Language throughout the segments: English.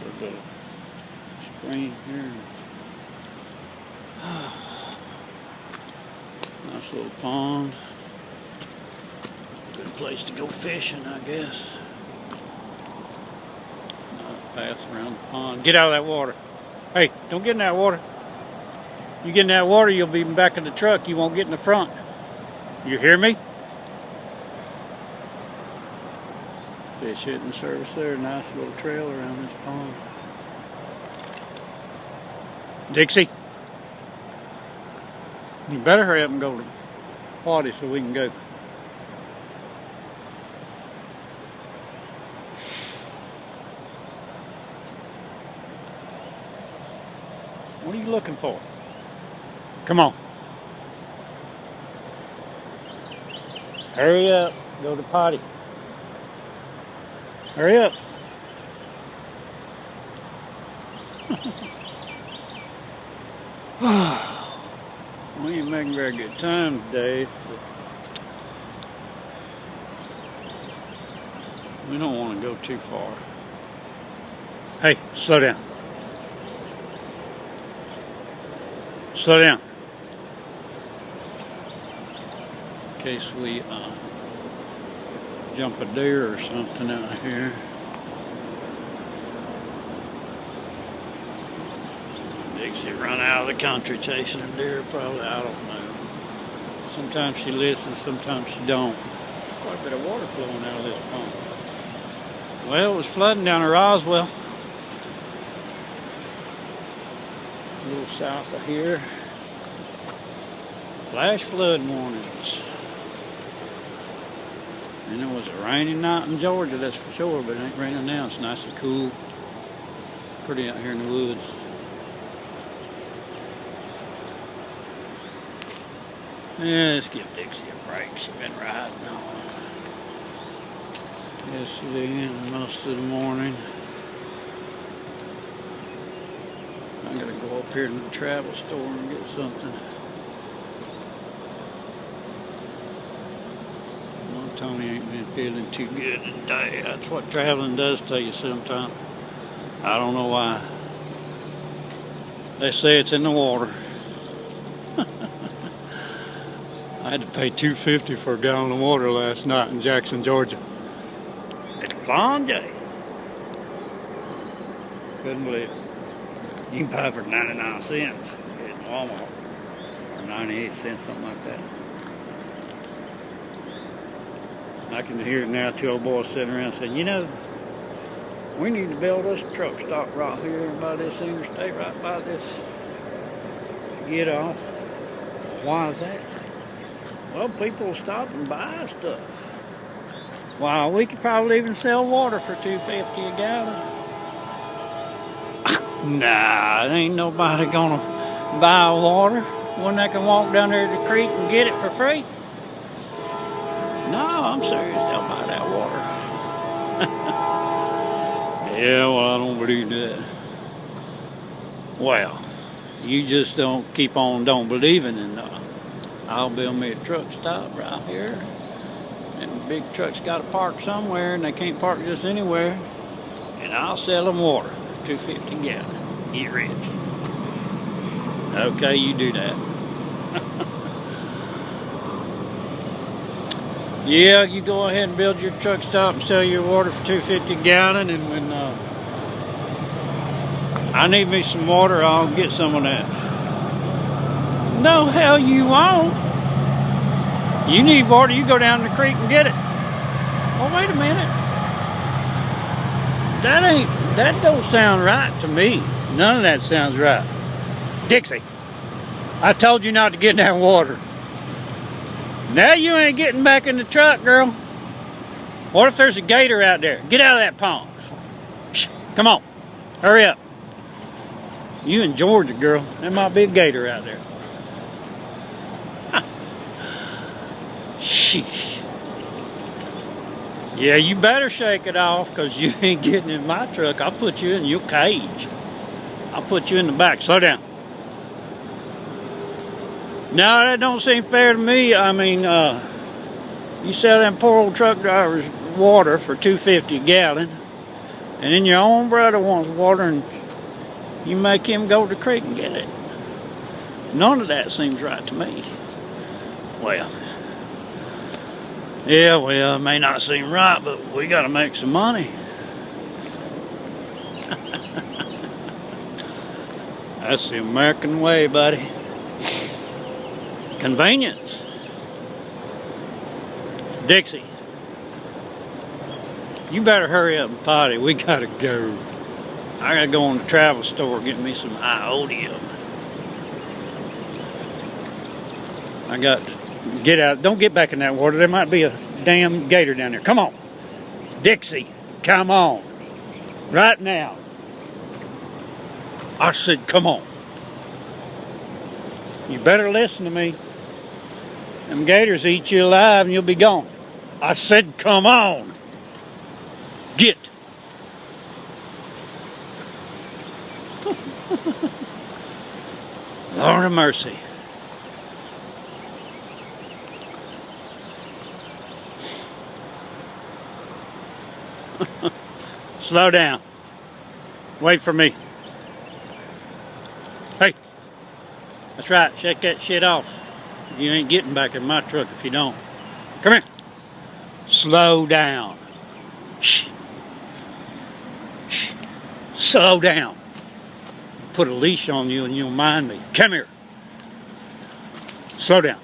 Put a screen here. Nice little pond. Good place to go fishing, I guess. Path around the pond. Get out of that water. Hey, don't get in that water. You get in that water, you'll be back in the truck. You won't get in the front. You hear me? Fish hitting service there. Nice little trail around this pond. Dixie, you better hurry up and go to the party so we can go. What are you looking for? Come on. Hurry up. Go to the potty. Hurry up. We ain't making very good time today. We don't want to go too far. Hey, slow down. Slow down. In case we jump a deer or something out here. Dixie run out of the country chasing a deer, probably, I don't know. Sometimes she listens, sometimes she don't. Quite a bit of water flowing out of this pond. Well, it was flooding down at Roswell. A little south of here. Flash flood warnings. And it was a rainy night in Georgia, that's for sure, but it ain't raining now. It's nice and cool. Pretty out here in the woods. Yeah, let's give Dixie a break. She's been riding on yesterday and most of the morning. I gotta go up here to the travel store and get something. Well, Tony ain't been feeling too good today. That's what traveling does to you sometimes. I don't know why. They say it's in the water. I had to pay $2.50 for a gallon of water last night in Jackson, Georgia. It's Flan J. Couldn't believe it. You can buy for 99 cents at Walmart. Or 98 cents, something like that. I can hear it now, two old boys sitting around saying, you know, we need to build us a truck stop right here by this interstate, right by this. Get off. Why is that? Well, people will stop and buy stuff. Wow, we could probably even sell water for $2.50 a gallon. Nah, there ain't nobody gonna buy water when they can walk down there to the creek and get it for free. No, I'm serious, they'll buy that water. Yeah, well, I don't believe that. Well, you just don't keep on don't believing in I'll build me a truck stop right here. And the big truck's got to park somewhere, and they can't park just anywhere. And I'll sell them water, $2.50 a gallon. Get rich. Okay, you do that. Yeah, you go ahead and build your truck stop and sell your water for $2.50 a gallon. And when I need me some water, I'll get some of that. No, hell you won't. You need water, you go down the creek and get it. Well, wait a minute. That don't sound right to me. None of that sounds right. Dixie, I told you not to get in that water. Now you ain't getting back in the truck, girl. What if there's a gator out there? Get out of that pond. Come on, hurry up. You in Georgia, girl. There might be a gator out there. Sheesh. Yeah, you better shake it off, because you ain't getting in my truck. I'll put you in your cage. I'll put you in the back. Slow down. No, that don't seem fair to me. I mean, you sell them poor old truck drivers water for $2.50 a gallon. And then your own brother wants water and you make him go to the creek and get it. None of that seems right to me. Well, yeah, well, it may not seem right, but we gotta make some money. That's the American way, buddy. Convenience. Dixie, you better hurry up and potty. We gotta go. I gotta go in the travel store and get me some iodium. I got to get out. Don't get back in that water. There might be a damn gator down there. Come on. Dixie, come on. Right now. I said, come on. You better listen to me. Them gators eat you alive and you'll be gone. I said, come on. Get. Lord of mercy. Slow down. Wait for me. Hey. That's right. Shake that shit off. You ain't getting back in my truck if you don't. Come here. Slow down. Shh. Shh. Slow down. Put a leash on you and you'll mind me. Come here. Slow down.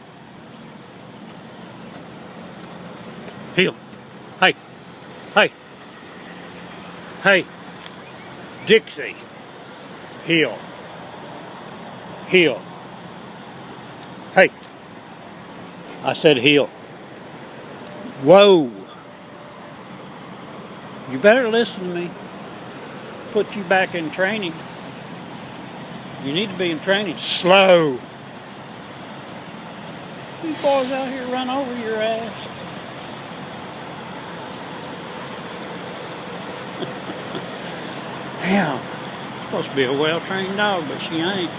Heel. Hey. Hey. Hey. Dixie. Heel. Heel. Hey. I said heel. Whoa. You better listen to me. Put you back in training. You need to be in training. Slow. These boys out here run over your ass. Damn. Supposed to be a well-trained dog, but she ain't.